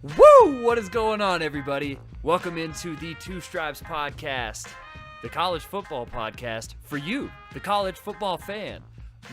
Woo! What is going on, everybody? Welcome into the Two Stripes Podcast, the college football podcast for you, the college football fan.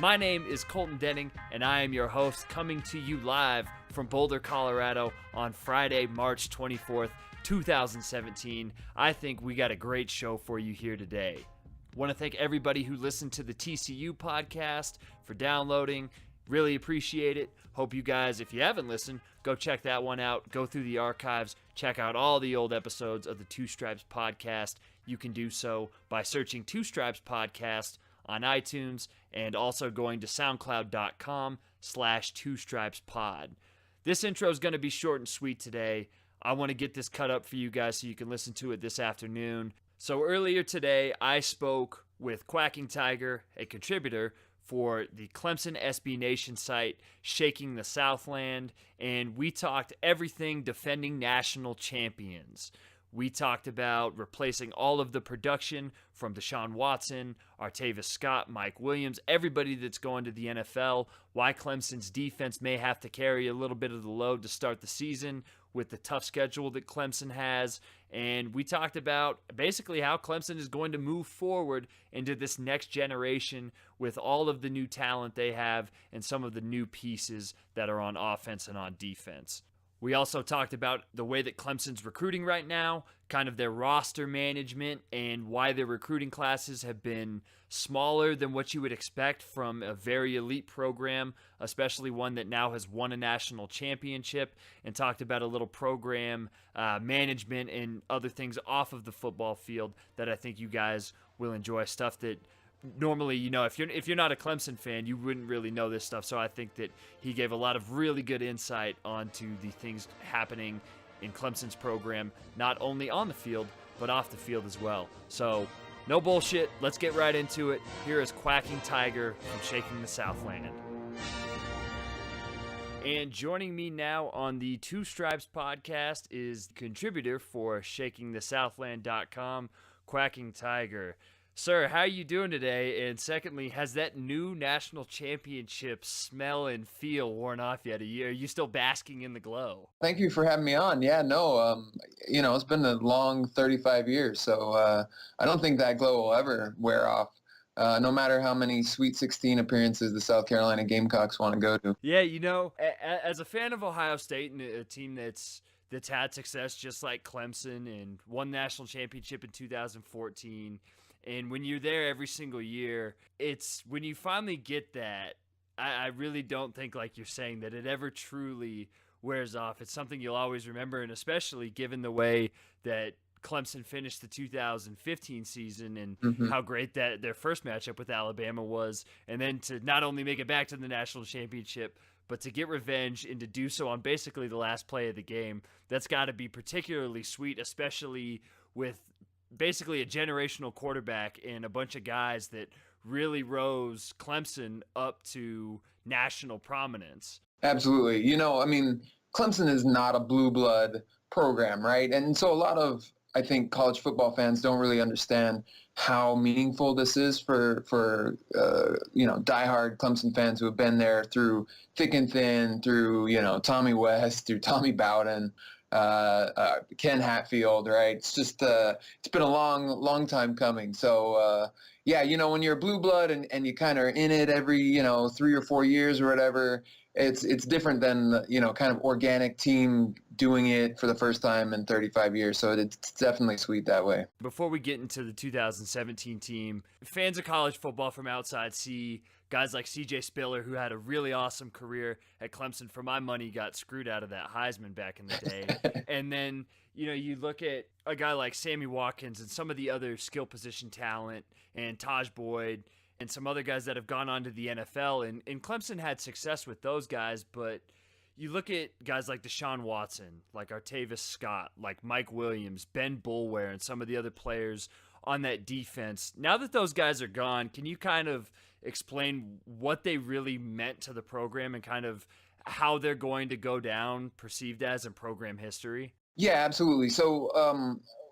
My name is Colton Denning, and I am your host, coming to you live from Boulder, Colorado on Friday, March 24th, 2017. I think we got a great show for you here today. Want to thank everybody who listened to the TCU podcast for downloading. Really appreciate it. Hope you guys, if you haven't listened, go check that one out. Go through the archives. Check out all the old episodes of the Two Stripes podcast. You can do so by searching Two Stripes Podcast on iTunes and also going to soundcloud.com/twostripespod. This intro is going to be short and sweet today. I want to get this cut up for you guys so you can listen to it this afternoon. So earlier today, I spoke with Quacking Tiger, a contributor for the Clemson SB Nation site, Shaking the Southland, and we talked everything defending national champions. We talked about replacing all of the production from Deshaun Watson, Artavis Scott, Mike Williams, everybody that's going to the NFL, why Clemson's defense may have to carry a little bit of the load to start the season with the tough schedule that Clemson has. And we talked about basically how Clemson is going to move forward into this next generation with all of the new talent they have and some of the new pieces that are on offense and on defense. We also talked about the way that Clemson's recruiting right now, kind of their roster management, and why their recruiting classes have been smaller than what you would expect from a very elite program, especially one that now has won a national championship, and talked about a little program management and other things off of the football field that I think you guys will enjoy, stuff that normally, you know, if you're not a Clemson fan, you wouldn't really know this stuff. So I think that he gave a lot of really good insight onto the things happening in Clemson's program, not only on the field, but off the field as well. So no bullshit. Let's get right into it. Here is Quacking Tiger from Shaking the Southland. And joining me now on the Two Stripes podcast is contributor for ShakingTheSouthland.com, Quacking Tiger. Sir, how are you doing today? And secondly, has that new national championship smell and feel worn off yet? Are you still basking in the glow? Thank you for having me on. Yeah, no, it's been a long 35 years, so I don't think that glow will ever wear off, no matter how many Sweet 16 appearances the South Carolina Gamecocks want to go to. Yeah, you know, as a fan of Ohio State and a team that's had success just like Clemson and won national championship in 2014, and when you're there every single year, it's when you finally get that, I really don't think, like you're saying, that it ever truly wears off. It's something you'll always remember, and especially given the way that Clemson finished the 2015 season and how great that their first matchup with Alabama was, and then to not only make it back to the national championship, but to get revenge and to do so on basically the last play of the game. That's got to be particularly sweet, especially with basically a generational quarterback and a bunch of guys that really rose Clemson up to national prominence. Absolutely. You know, I mean, Clemson is not a blue blood program, right? And so a lot of, I think, college football fans don't really understand how meaningful this is for diehard Clemson fans who have been there through thick and thin, through, Tommy West, through Tommy Bowden, Ken Hatfield, right? It's just, it's been a long time coming. So, when you're a blue blood and you kind of are in it every, 3 or 4 years or whatever, it's different than, kind of organic team doing it for the first time in 35 years. So it's definitely sweet that way. Before we get into the 2017 team, fans of college football from outside see guys like C.J. Spiller, who had a really awesome career at Clemson. For my money, got screwed out of that Heisman back in the day. And then, you look at a guy like Sammy Watkins and some of the other skill position talent and Taj Boyd and some other guys that have gone on to the NFL. And Clemson had success with those guys, but you look at guys like Deshaun Watson, like Artavis Scott, like Mike Williams, Ben Boulware, and some of the other players on that defense. Now that those guys are gone, can you kind of explain what they really meant to the program and kind of how they're going to go down perceived as in program history? Yeah, absolutely. So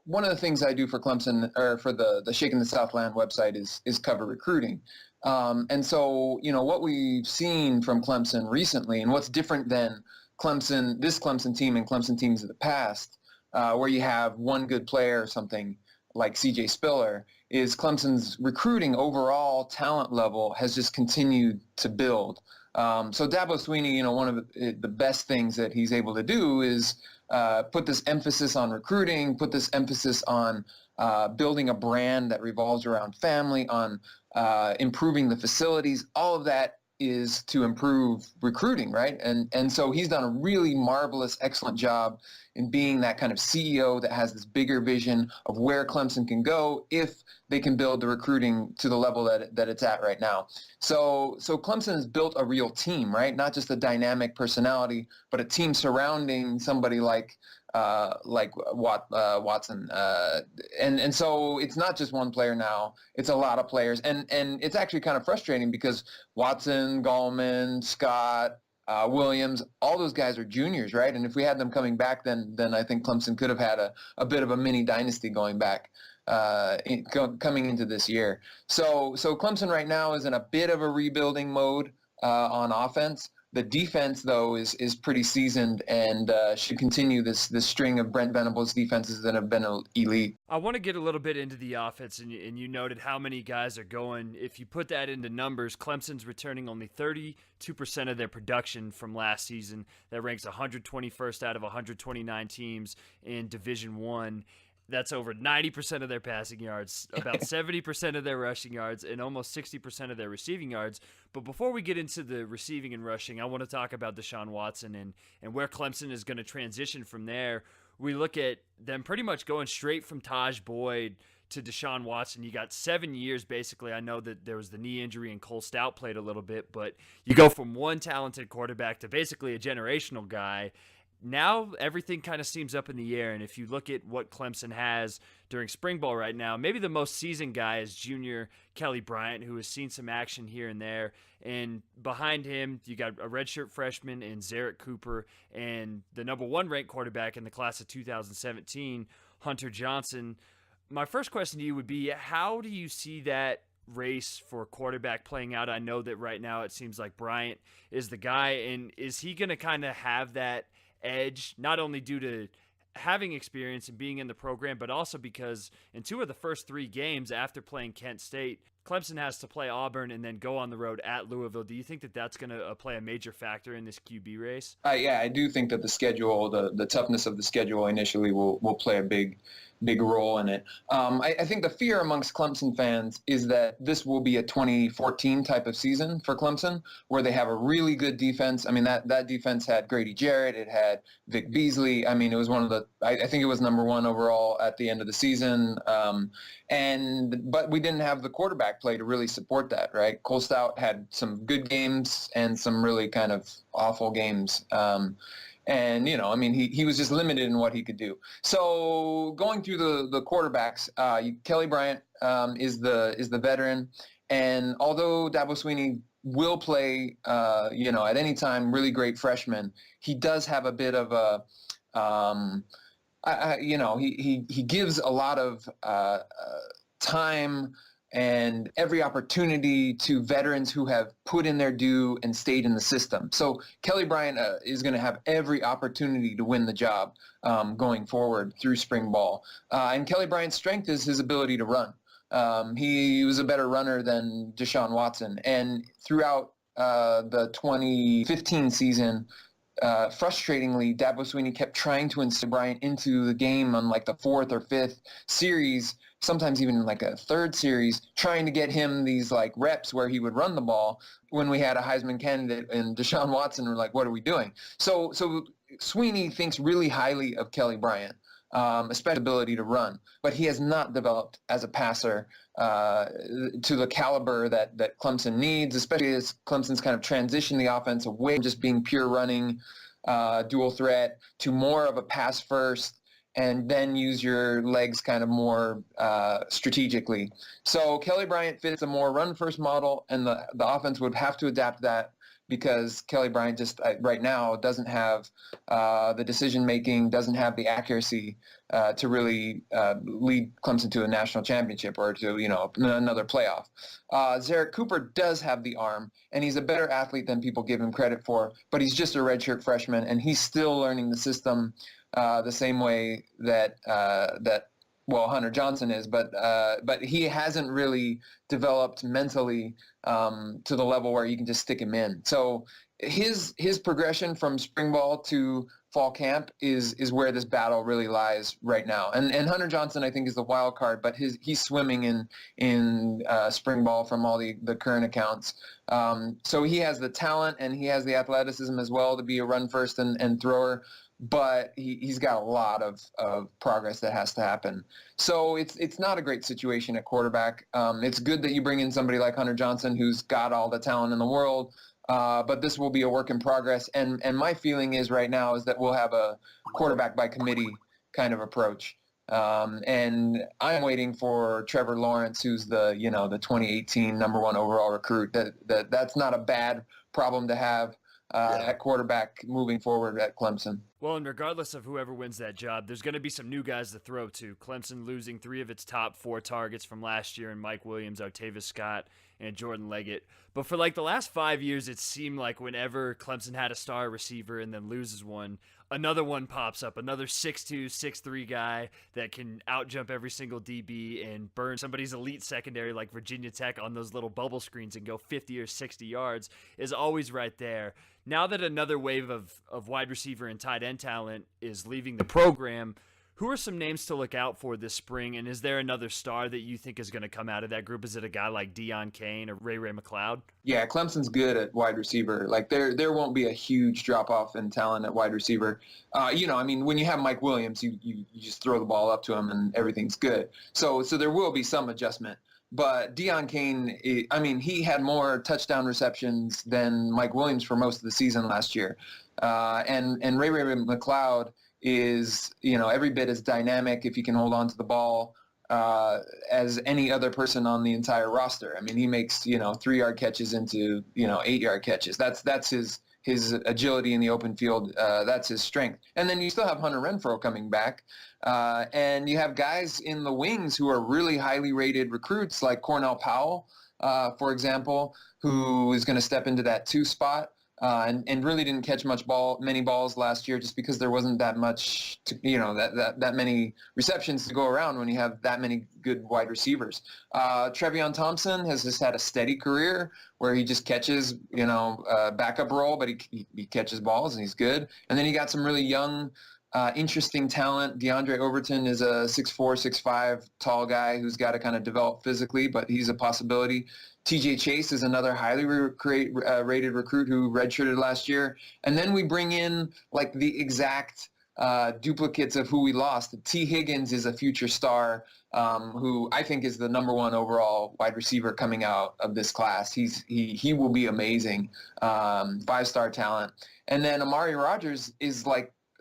one of the things I do for Clemson, or for the Shaking the Southland website, is cover recruiting. And so, what we've seen from Clemson recently and what's different than this Clemson team and Clemson teams of the past, where you have one good player or something like C.J. Spiller, is Clemson's recruiting overall talent level has just continued to build. So Dabo Swinney, one of the best things that he's able to do is put this emphasis on recruiting, put this emphasis on building a brand that revolves around family, on improving the facilities. All of that is to improve recruiting, right? And so he's done a really marvelous, excellent job in being that kind of CEO that has this bigger vision of where Clemson can go if they can build the recruiting to the level that it's at right now. So Clemson has built a real team, right? Not just a dynamic personality, but a team surrounding somebody like Watson. And so it's not just one player now. It's a lot of players. And it's actually kind of frustrating because Watson, Gulman, Scott, Williams, all those guys are juniors, right? And if we had them coming back, then I think Clemson could have had a bit of a mini dynasty going back coming into this year. So Clemson right now is in a bit of a rebuilding mode on offense. The defense, though, is pretty seasoned and should continue this string of Brent Venables defenses that have been elite. I want to get a little bit into the offense, and you noted how many guys are going. If you put that into numbers, Clemson's returning only 32% of their production from last season. That ranks 121st out of 129 teams in Division I. That's over 90% of their passing yards, about 70% of their rushing yards, and almost 60% of their receiving yards. But before we get into the receiving and rushing, I want to talk about Deshaun Watson and where Clemson is going to transition from there. We look at them pretty much going straight from Taj Boyd to Deshaun Watson. You got 7 years, basically. I know that there was the knee injury and Cole Stout played a little bit, but you go from one talented quarterback to basically a generational guy. Now everything kind of seems up in the air, and if you look at what Clemson has during spring ball right now, maybe the most seasoned guy is junior Kelly Bryant, who has seen some action here and there, and behind him you got a redshirt freshman in Zarek Cooper, and the number 1 ranked quarterback in the class of 2017, Hunter Johnson. My first question to you would be, how do you see that race for quarterback playing out? I know that right now it seems like Bryant is the guy, and is he going to kind of have that edge, not only due to having experience and being in the program, but also because in 2 of the first 3 games after playing Kent State, Clemson has to play Auburn and then go on the road at Louisville. Do you think that that's going to play a major factor in this QB race? Yeah, I do think that the schedule, the toughness of the schedule initially will play a big role in it. I think the fear amongst Clemson fans is that this will be a 2014 type of season for Clemson, where they have a really good defense. I mean, that defense had Grady Jarrett, it had Vic Beasley. I mean, it was I think it was number 1 overall at the end of the season. But we didn't have the quarterback play to really support that, right? Cole Stout had some good games and some really kind of awful games. And, he was just limited in what he could do. So going through the quarterbacks, Kelly Bryant is the veteran. And although Dabo Swinney will play, at any time, really great freshman, he does have a bit of he gives a lot of time and every opportunity to veterans who have put in their due and stayed in the system. So Kelly Bryant is going to have every opportunity to win the job going forward through spring ball. And Kelly Bryant's strength is his ability to run. He was a better runner than Deshaun Watson. And throughout the 2015 season, frustratingly, Dabo Swinney kept trying to insert Bryant into the game on like the 4th or 5th series, sometimes even like a 3rd series, trying to get him these like reps where he would run the ball when we had a Heisman candidate and Deshaun Watson. Were like, what are we doing? So Swinney thinks really highly of Kelly Bryant, especially ability to run, but he has not developed as a passer to the caliber that Clemson needs, especially as Clemson's kind of transitioned the offense away from just being pure running, dual threat, to more of a pass first, and then use your legs kind of more strategically. So Kelly Bryant fits a more run-first model, and the offense would have to adapt that because Kelly Bryant just right now doesn't have the decision making, doesn't have the accuracy to really lead Clemson to a national championship or to another playoff. Zarek Cooper does have the arm, and he's a better athlete than people give him credit for, but he's just a redshirt freshman, and he's still learning the system the same way that Hunter Johnson is, but he hasn't really developed mentally to the level where you can just stick him in. So his progression from spring ball to fall camp is where this battle really lies right now. And Hunter Johnson, I think, is the wild card, but he's swimming in spring ball from all the current accounts. So he has the talent and he has the athleticism as well to be a run first and thrower. But he's got a lot of progress that has to happen. So it's not a great situation at quarterback. It's good that you bring in somebody like Hunter Johnson who's got all the talent in the world, but this will be a work in progress. And my feeling is right now is that we'll have a quarterback by committee kind of approach. And I'm waiting for Trevor Lawrence, who's the 2018 number 1 overall recruit. That's not a bad problem to have. At quarterback moving forward at Clemson. Well, and regardless of whoever wins that job, there's going to be some new guys to throw to. Clemson losing 3 of its top 4 targets from last year in Mike Williams, Octavius Scott, and Jordan Leggett. But for the last 5 years, it seemed like whenever Clemson had a star receiver and then loses one, another one pops up, another 6'2", 6'3" guy that can outjump every single DB and burn somebody's elite secondary like Virginia Tech on those little bubble screens and go 50 or 60 yards is always right there. Now that another wave of wide receiver and tight end talent is leaving the program, who are some names to look out for this spring? And is there another star that you think is going to come out of that group? Is it a guy like Deion Kane or Ray McCloud? Yeah, Clemson's good at wide receiver. There won't be a huge drop-off in talent at wide receiver. When you have Mike Williams, you just throw the ball up to him and everything's good. So there will be some adjustment. But Deion Kane, he had more touchdown receptions than Mike Williams for most of the season last year. And Ray McCloud is, every bit as dynamic if he can hold on to the ball as any other person on the entire roster. He makes, 3-yard catches into, 8-yard catches. That's his agility in the open field. That's his strength. And then you still have Hunter Renfrow coming back. And you have guys in the wings who are really highly rated recruits like Cornell Powell, for example, who is going to step into that 2 spot. And really didn't catch many balls last year just because there wasn't that much, that many receptions to go around when you have that many good wide receivers. Trevion Thompson has just had a steady career where he just catches, backup role, but he catches balls and he's good. And then you got some really young, interesting talent. Deandre Overton is a 6'4", 6'5" tall guy who's got to kind of develop physically, but he's a possibility. TJ Chase is another highly rated recruit who redshirted last year. And then we bring in the exact duplicates of who we lost. T. Higgins is a future star who I think is the number 1 overall wide receiver coming out of this class. He will be amazing, 5-star talent. And then Amari Rogers is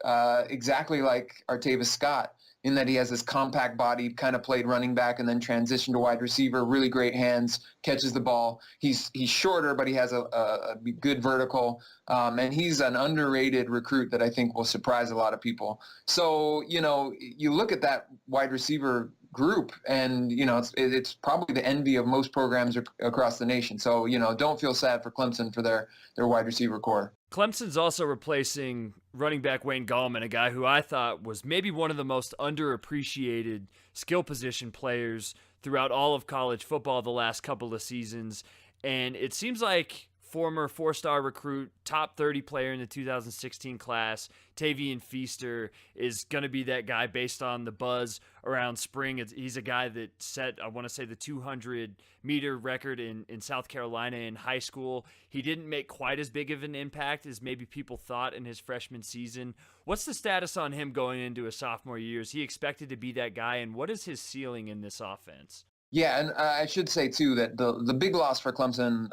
exactly like Artavis Scott in that he has this compact body, kind of played running back and then transitioned to wide receiver, really great hands, catches the ball. He's shorter, but he has a good vertical, and he's an underrated recruit that I think will surprise a lot of people. So, you look at that wide receiver group and, it's probably the envy of most programs across the nation. So, don't feel sad for Clemson for their wide receiver core. Clemson's also replacing running back Wayne Gulman, a guy who I thought was maybe one of the most underappreciated skill position players throughout all of college football the last couple of seasons. And it seems like former 4-star recruit, top 30 player in the 2016 class, Tavy and Feaster, is going to be that guy based on the buzz around spring. He's a guy that set, I want to say, the 200-meter record in South Carolina in high school. He didn't make quite as big of an impact as maybe people thought in his freshman season. What's the status on him going into his sophomore year? Is he expected to be that guy, and what is his ceiling in this offense? Yeah, and I should say too that the big loss for Clemson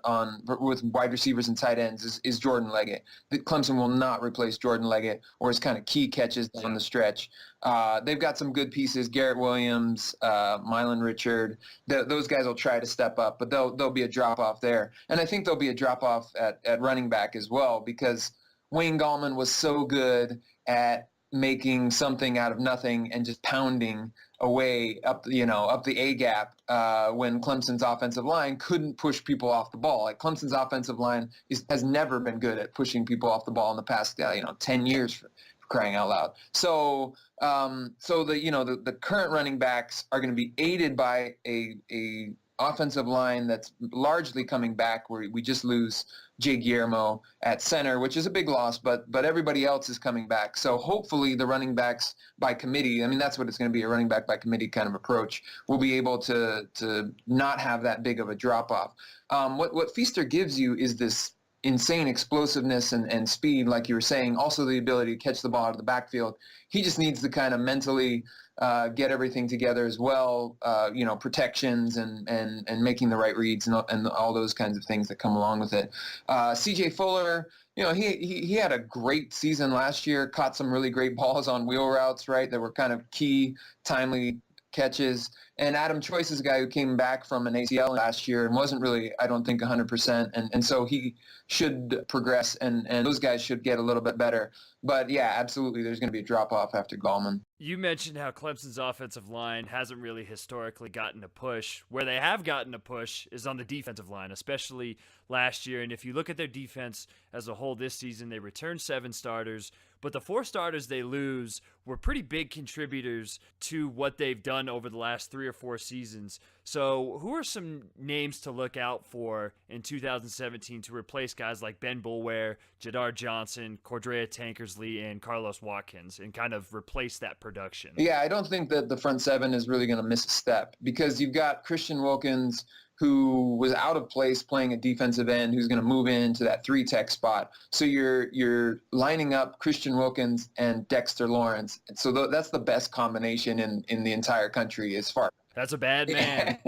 with wide receivers and tight ends is Jordan Leggett. Clemson will not replace Jordan Leggett or his kind of key catches down the stretch. They've got some good pieces: Garrett Williams, Mylan Richard. Those guys will try to step up, but there'll be a drop off there, and I think there'll be a drop off at running back as well because Wayne Gallman was so good at making something out of nothing and just pounding away up the A gap when Clemson's offensive line couldn't push people off the ball. Like Clemson's offensive line has never been good at pushing people off the ball in the past 10 years for crying out loud. So the current running backs are going to be aided by a offensive line that's largely coming back, where we just lose Jay Guillermo at center, which is a big loss, but everybody else is coming back. So hopefully the running backs by committee, I mean, that's what it's going to be, a running back by committee kind of approach, will be able to not have that big of a drop-off. What Feaster gives you is this insane explosiveness and speed, like you were saying, also the ability to catch the ball out of the backfield. He just needs to kind of mentally get everything together as well, protections and making the right reads and all those kinds of things that come along with it. CJ Fuller, he had a great season last year, caught some really great balls on wheel routes, right, that were kind of key, timely catches. And Adam Choice is a guy who came back from an ACL last year and wasn't really, I don't think, 100%. And so he should progress, and those guys should get a little bit better. But, yeah, absolutely, there's going to be a drop-off after Gulman. You mentioned how Clemson's offensive line hasn't really historically gotten a push. Where they have gotten a push is on the defensive line, especially last year. And if you look at their defense as a whole this season, they returned 7 starters, but the 4 starters they lose were pretty big contributors to what they've done over the last 3 or 4 seasons. So who are some names to look out for in 2017 to replace guys like Ben Boulware, Jadar Johnson, Cordrea Tankersley, and Carlos Watkins, and kind of replace that production? Yeah, I don't think that the front 7 is really going to miss a step, because you've got Christian Wilkins, who was out of place playing a defensive end, who's going to move into that 3-tech spot. So you're lining up Christian Wilkins and Dexter Lawrence. So that's the best combination in the entire country as far. That's a bad man.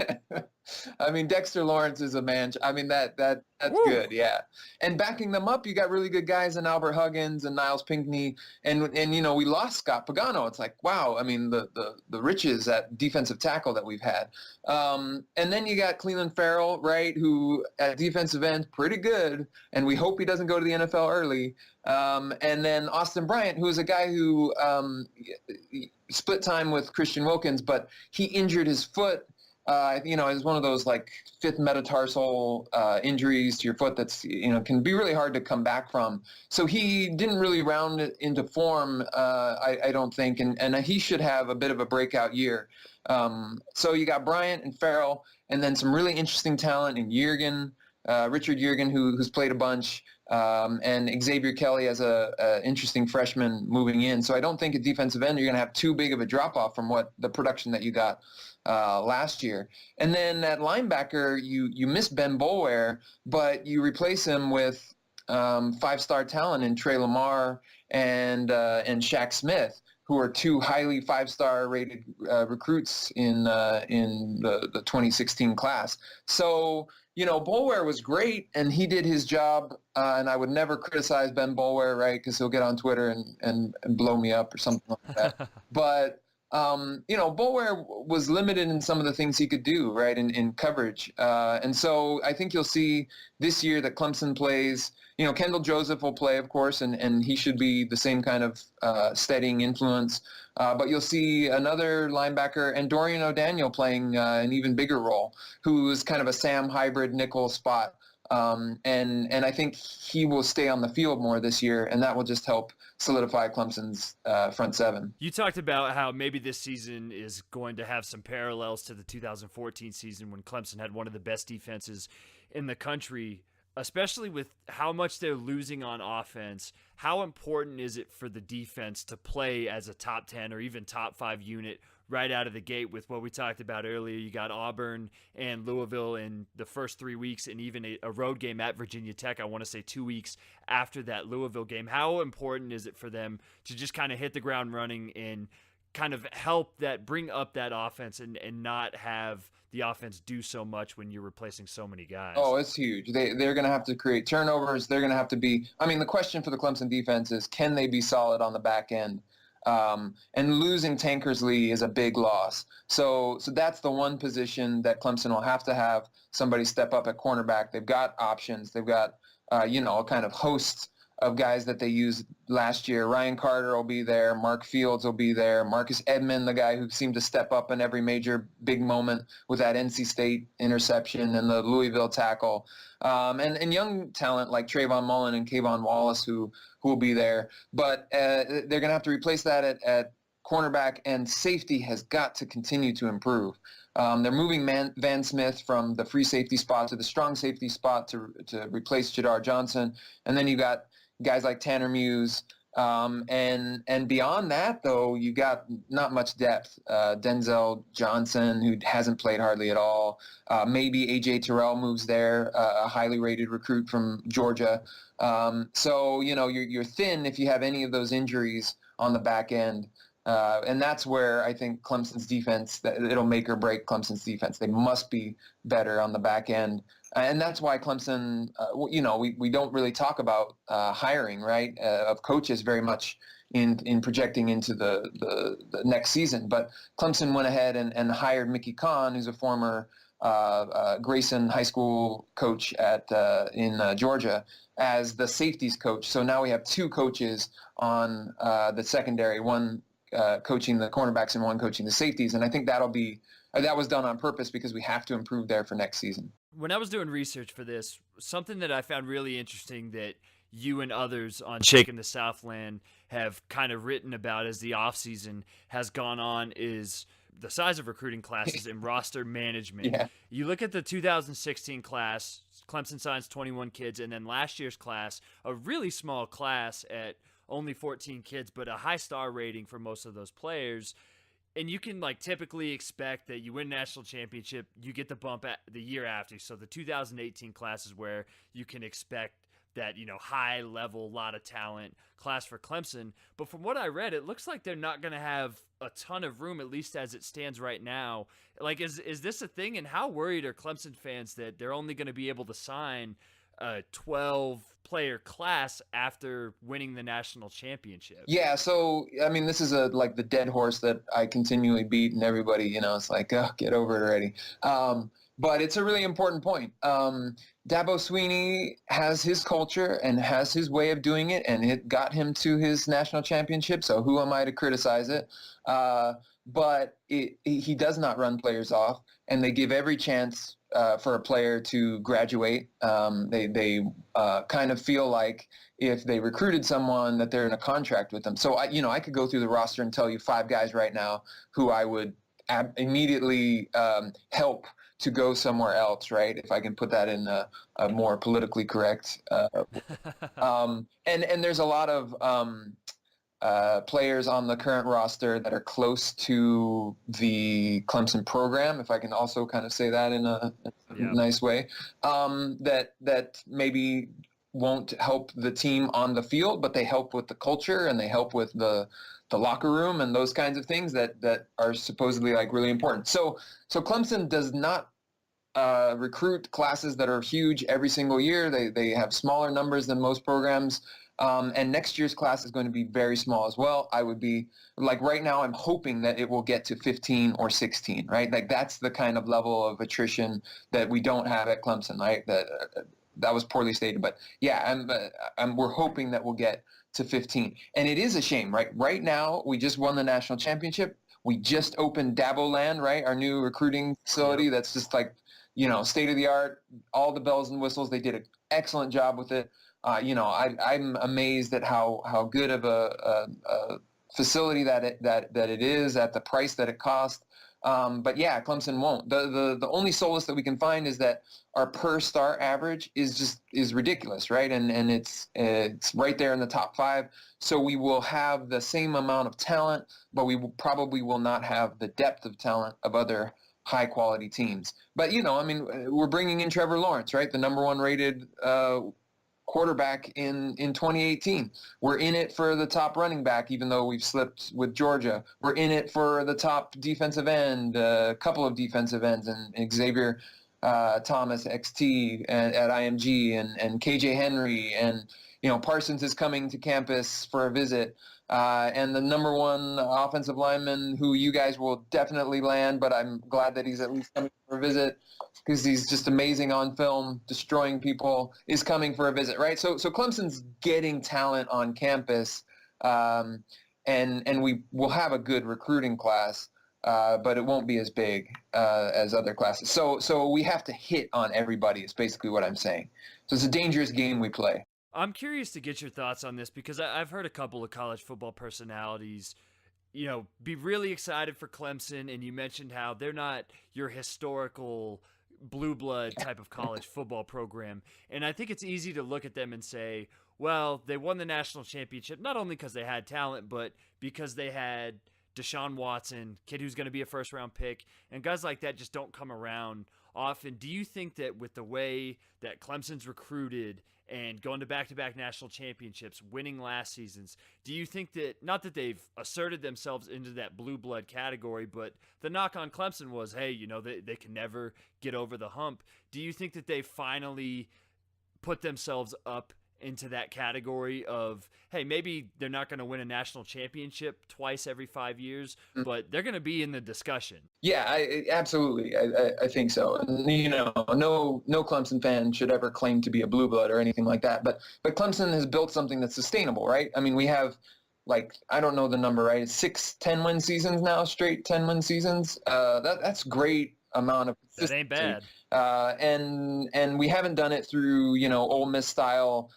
I mean, Dexter Lawrence is a man. I mean, that's Woo. Good, yeah. And backing them up, you got really good guys in Albert Huggins and Niles Pinckney, and we lost Scott Pagano. It's like, wow. I mean, the riches at defensive tackle that we've had. And then you got Cleveland Farrell, right, who at defensive end, pretty good, and we hope he doesn't go to the NFL early. And then Austin Bryant, who is a guy who split time with Christian Wilkins, but he injured his foot. It's one of those like 5th metatarsal injuries to your foot that's, can be really hard to come back from. So he didn't really round it into form, I don't think, and he should have a bit of a breakout year. So you got Bryant and Farrell, and then some really interesting talent in Richard Yergin, who's played a bunch, and Xavier Kelly as a interesting freshman moving in. So I don't think at defensive end you're going to have too big of a drop-off from what the production that you got last year. And then at linebacker, you miss Ben Boulware, but you replace him with 5-star talent in Trey Lamar and Shaq Smith, who are 2 highly 5-star rated recruits in the 2016 class. So, Boulware was great, and he did his job, and I would never criticize Ben Boulware, right, because he'll get on Twitter and blow me up or something like that. But Boulware was limited in some of the things he could do, right, in coverage. And so I think you'll see this year that Clemson plays, Kendall Joseph will play, of course, and he should be the same kind of steadying influence. But you'll see another linebacker and Dorian O'Daniel playing an even bigger role, who is kind of a Sam hybrid nickel spot. And I think he will stay on the field more this year, and that will just help solidify Clemson's front 7. You talked about how maybe this season is going to have some parallels to the 2014 season when Clemson had one of the best defenses in the country, especially with how much they're losing on offense. How important is it for the defense to play as a top 10 or even top 5 unit right out of the gate with what we talked about earlier? You got Auburn and Louisville in the first 3 weeks, and even a road game at Virginia Tech, I want to say 2 weeks after that Louisville game. How important is it for them to just kind of hit the ground running and kind of help that, bring up that offense and not have the offense do so much when you're replacing so many guys. Oh, it's huge. They're going to have to create turnovers. They're going to have to be – I mean, the question for the Clemson defense is, can they be solid on the back end? And losing Tankersley is a big loss. So that's the one position that Clemson will have to have somebody step up at cornerback. They've got options. They've got, a kind of host of guys that they used last year. Ryan Carter will be there. Mark Fields will be there. Marcus Edmond, the guy who seemed to step up in every major big moment with that NC State interception and the Louisville tackle. And young talent like Trayvon Mullen and Kayvon Wallace who will be there. But they're going to have to replace that at cornerback, and safety has got to continue to improve. They're moving Van Smith from the free safety spot to the strong safety spot to replace Jadar Johnson. And then you got guys like Tanner Muse. And beyond that, though, you got not much depth. Denzel Johnson, who hasn't played hardly at all. Maybe A.J. Terrell moves there, a highly rated recruit from Georgia. So, you're thin if you have any of those injuries on the back end. And that's where I think Clemson's defense, it'll make or break Clemson's defense. They must be better on the back end. And that's why Clemson, we don't really talk about hiring, right, of coaches very much in projecting into the next season. But Clemson went ahead and hired Mickey Kahn, who's a former Grayson High School coach in Georgia, as the safeties coach. So now we have two coaches on the secondary, one coaching the cornerbacks and one coaching the safeties. And I think that was done on purpose because we have to improve there for next season. When I was doing research for this, something that I found really interesting that you and others on Shaking the Southland have kind of written about as the offseason has gone on is the size of recruiting classes and roster management. Yeah. You look at the 2016 class, Clemson signs 21 kids, and then last year's class, a really small class at only 14 kids, but a high star rating for most of those players. And you can typically expect that you win a national championship, you get the bump at the year after. So the 2018 class is where you can expect that, high level, lot of talent class for Clemson. But from what I read, it looks like they're not going to have a ton of room, at least as it stands right now. Is this a thing? And how worried are Clemson fans that they're only going to be able to sign a 12-player class after winning the national championship? Yeah, so, I mean, this is the dead horse that I continually beat, and everybody, it's like, oh, get over it already. But it's a really important point. Dabo Swinney has his culture and has his way of doing it, and it got him to his national championship, so who am I to criticize it? But he does not run players off, and they give every chance for a player to graduate. They kind of feel like if they recruited someone that they're in a contract with them. So, I could go through the roster and tell you 5 guys right now who I would immediately help to go somewhere else, right? If I can put that in a more politically correct. And there's a lot of players on the current roster that are close to the Clemson program, if I can also kind of say that in a nice way, that maybe won't help the team on the field, but they help with the culture and they help with the locker room and those kinds of things that are supposedly really important. So Clemson does not recruit classes that are huge every single year. They have smaller numbers than most programs. And next year's class is going to be very small as well. I would be right now, I'm hoping that it will get to 15 or 16, right? That's the kind of level of attrition that we don't have at Clemson, right? That was poorly stated, but yeah, we're hoping that we'll get to 15. And it is a shame, right? Right now, we just won the national championship. We just opened Dabo Land, right? Our new recruiting facility. That's just state of the art, all the bells and whistles. They did an excellent job with it. I'm amazed at how good of a facility that it is at the price that it cost. But yeah, Clemson won't. The only solace that we can find is that our per star average is ridiculous, right? And it's right there in the top 5. So we will have the same amount of talent, but we probably will not have the depth of talent of other high quality teams. But we're bringing in Trevor Lawrence, right? The number 1 rated quarterback in 2018. We're in it for the top running back, even though we've slipped with Georgia. We're in it for the top defensive end, a couple of defensive ends, and Xavier Thomas, XT at IMG, and KJ Henry, and Parsons is coming to campus for a visit. And the number one offensive lineman, who you guys will definitely land, but I'm glad that he's at least coming for a visit because he's just amazing on film, destroying people, is coming for a visit, right? So Clemson's getting talent on campus, and we will have a good recruiting class, but it won't be as big as other classes. So we have to hit on everybody is basically what I'm saying. So it's a dangerous game we play. I'm curious to get your thoughts on this because I've heard a couple of college football personalities, be really excited for Clemson, and you mentioned how they're not your historical blue blood type of college football program. And I think it's easy to look at them and say, well, they won the national championship not only because they had talent, but because they had Deshaun Watson, kid who's going to be a first-round pick, and guys like that just don't come around often. Do you think that with the way that Clemson's recruited and going to back-to-back national championships, winning last seasons, do you think that, not that they've asserted themselves into that blue blood category, but the knock on Clemson was, hey, they can never get over the hump. Do you think that they finally put themselves up into that category of, hey, maybe they're not going to win a national championship twice every 5 years, but they're going to be in the discussion? Yeah, absolutely. I think so. No Clemson fan should ever claim to be a blue blood or anything like that. But Clemson has built something that's sustainable, right? I mean, we have, I don't know the number, right? It's 6 10-win seasons now, straight 10-win seasons. That's great amount of consistency. That ain't bad. And we haven't done it through, Ole Miss style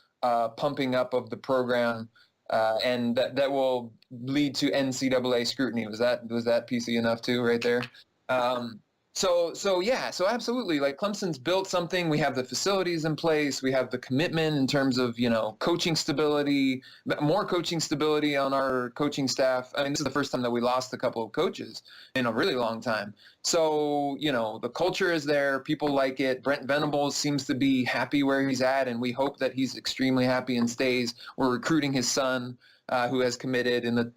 pumping up of the program, and that will lead to NCAA scrutiny. Was that PC enough too, right there? So absolutely. Clemson's built something. We have the facilities in place. We have the commitment in terms of, coaching stability, more coaching stability on our coaching staff. I mean, this is the first time that we lost a couple of coaches in a really long time. So, the culture is there. People like it. Brent Venables seems to be happy where he's at, and we hope that he's extremely happy and stays. We're recruiting his son, who has committed in the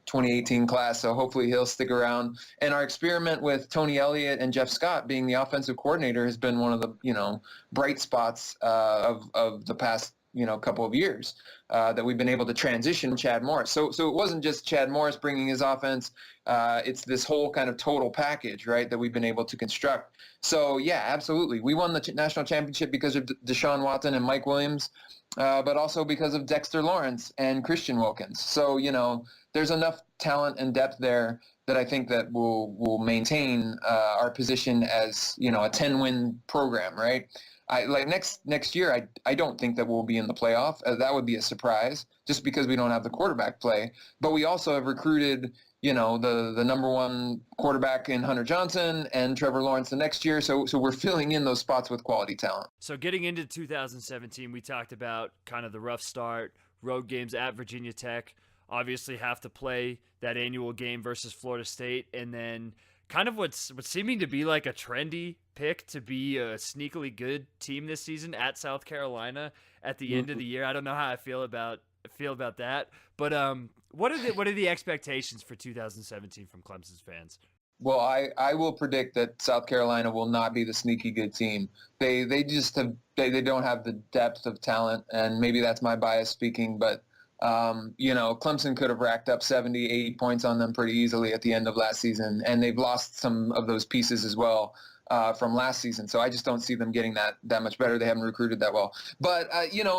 2018 class, so hopefully he'll stick around. And our experiment with Tony Elliott and Jeff Scott being the offensive coordinator has been one of the bright spots of the past couple of years that we've been able to transition Chad Morris. So it wasn't just Chad Morris bringing his offense. It's this whole kind of total package, right, that we've been able to construct. So yeah, absolutely. We won the national championship because of Deshaun Watson and Mike Williams, but also because of Dexter Lawrence and Christian Wilkins. So, there's enough talent and depth there that I think that will maintain our position as, a 10-win program, right? Next year, I don't think that we'll be in the playoff. That would be a surprise just because we don't have the quarterback play. But we also have recruited, the number one quarterback in Hunter Johnson and Trevor Lawrence the next year. So we're filling in those spots with quality talent. So getting into 2017, we talked about kind of the rough start, road games at Virginia Tech, obviously have to play that annual game versus Florida State, and then kind of what's seeming to be like a trendy pick to be a sneakily good team this season at South Carolina at the end of the year. I don't know how I feel about that, but what are the expectations for 2017 from Clemson's fans? Well, I will predict that South Carolina will not be the sneaky good team. They don't have the depth of talent, and maybe that's my bias speaking, but Clemson could have racked up 70, 80 points on them pretty easily at the end of last season, and they've lost some of those pieces as well from last season. So I just don't see them getting that much better. They haven't recruited that well. But,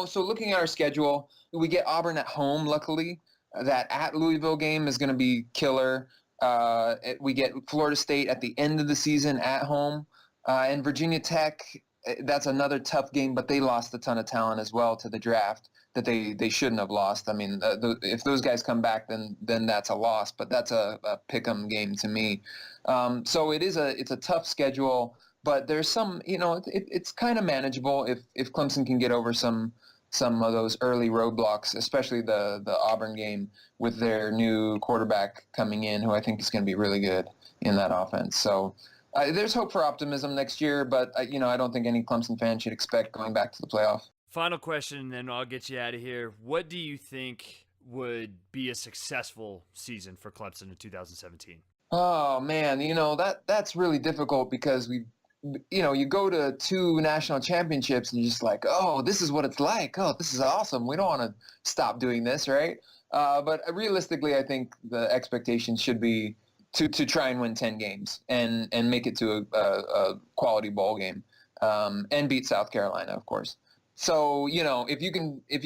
so looking at our schedule, we get Auburn at home, luckily. That at Louisville game is going to be killer. We get Florida State at the end of the season at home. And Virginia Tech, that's another tough game, but they lost a ton of talent as well to the draft that they shouldn't have lost. I mean, if those guys come back, then that's a loss, but that's a pick-em game to me. So it's a tough schedule, but there's some, it's kind of manageable if Clemson can get over some of those early roadblocks, especially the Auburn game with their new quarterback coming in, who I think is going to be really good in that offense. So there's hope for optimism next year, but I don't think any Clemson fan should expect going back to the playoff. Final question, and then I'll get you out of here. What do you think would be a successful season for Clemson in 2017? Oh man, that's really difficult because you go to 2 national championships and you're just like, oh, this is what it's like. Oh, this is awesome. We don't want to stop doing this, right? But realistically, I think the expectation should be to try and win 10 games and make it to a quality bowl game, and beat South Carolina, of course. So, if you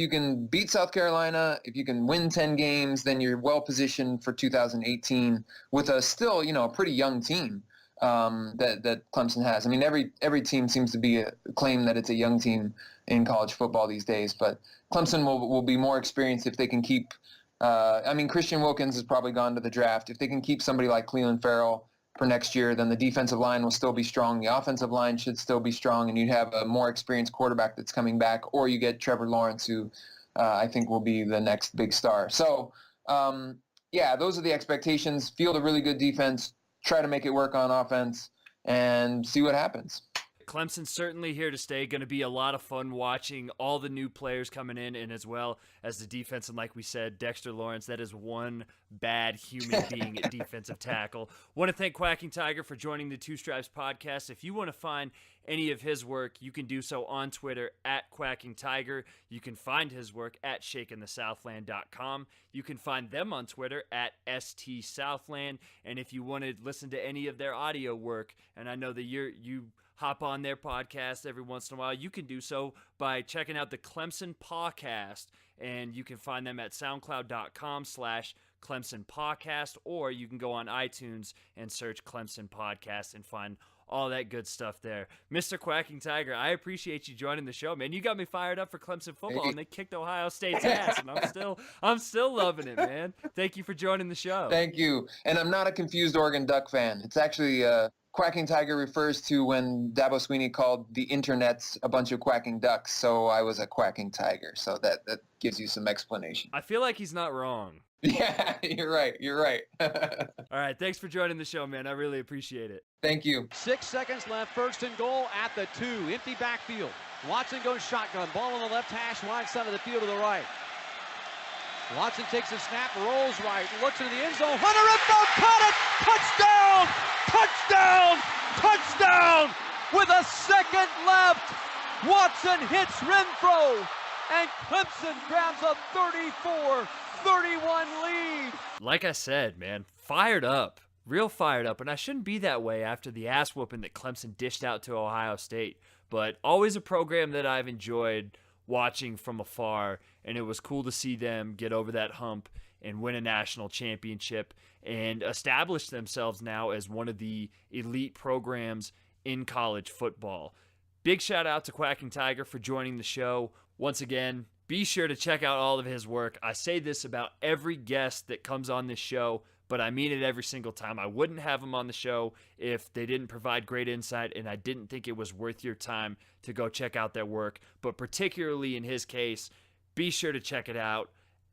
can beat South Carolina, if you can win 10 games, then you're well positioned for 2018 with a still, a pretty young team that Clemson has. I mean, every team seems to claim that it's a young team in college football these days, but Clemson will be more experienced if they can keep Christian Wilkins has probably gone to the draft. If they can keep somebody like Cleveland Farrell for next year, then the defensive line will still be strong. The offensive line should still be strong, and you'd have a more experienced quarterback that's coming back, or you get Trevor Lawrence, who I think will be the next big star. So, those are the expectations. Field a really good defense, try to make it work on offense, and see what happens. Clemson's certainly here to stay. Going to be a lot of fun watching all the new players coming in, and as well as the defense. And like we said, Dexter Lawrence, that is one bad human being at defensive tackle. Want to thank Quacking Tiger for joining the Two Stripes podcast. If you want to find any of his work, you can do so on Twitter at Quacking Tiger. You can find his work at shakingthesouthland.com. You can find them on Twitter at STSouthland. And if you want to listen to any of their audio work, and I know that you hop on their podcast every once in a while, you can do so by checking out the Clemson Podcast, and you can find them at soundcloud.com/Clemson Podcast, or you can go on iTunes and search Clemson Podcast and find all that good stuff there. Mr. Quacking Tiger, I appreciate you joining the show, man. You got me fired up for Clemson football, and they kicked Ohio State's ass, and I'm still loving it, man. Thank you for joining the show. Thank you. And I'm not a confused Oregon Duck fan. It's actually Quacking Tiger refers to when Dabo Swinney called the internets a bunch of quacking ducks, so I was a quacking tiger. So that gives you some explanation. I feel like he's not wrong. Yeah, you're right. All right, thanks for joining the show, man. I really appreciate it. Thank you. 6 seconds left, 1st and goal at the 2. Empty backfield. Watson goes shotgun. Ball on the left hash, wide side of the field to the right. Watson takes a snap, rolls right, looks into the end zone. Hunter Renfrow caught it! Touchdown! Touchdown! Touchdown! With a second left, Watson hits Renfrow, and Clemson grabs a 34-31 lead. Like I said, man, fired up. Real fired up. And I shouldn't be that way after the ass whooping that Clemson dished out to Ohio State. But always a program that I've enjoyed watching from afar, and it was cool to see them get over that hump and win a national championship and establish themselves now as one of the elite programs in college football. Big shout out to Quacking Tiger for joining the show. Once again, be sure to check out all of his work. I say this about every guest that comes on this show, but I mean it every single time. I wouldn't have him on the show if they didn't provide great insight, and I didn't think it was worth your time to go check out their work. But particularly in his case, be sure to check it out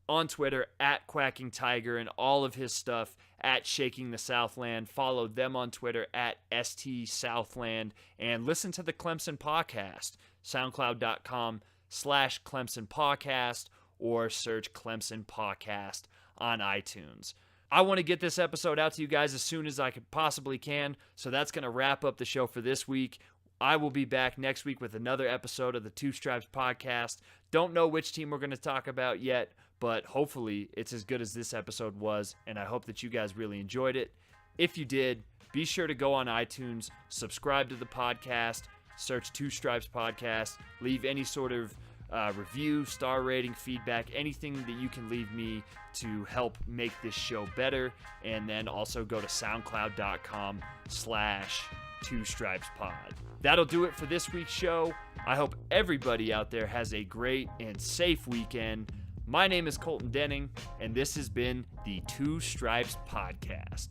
on Twitter at Quacking Tiger, and all of his stuff at Shaking the Southland. Follow them on Twitter at STSouthland, and listen to the Clemson Podcast, soundcloud.com/Clemson Podcast, or search Clemson Podcast on iTunes. I want to get this episode out to you guys as soon as I possibly can, so that's going to wrap up the show for this week. I will be back next week with another episode of the Two Stripes Podcast. Don't know which team we're going to talk about yet, but hopefully it's as good as this episode was, and I hope that you guys really enjoyed it. If you did, be sure to go on iTunes, subscribe to the podcast, search Two Stripes Podcast, leave any sort of review, star rating, feedback, anything that you can leave me to help make this show better. And then also go to soundcloud.com/2stripespod. That'll do it for this week's show. I hope everybody out there has a great and safe weekend. My name is Colton Denning, and this has been the Two Stripes Podcast.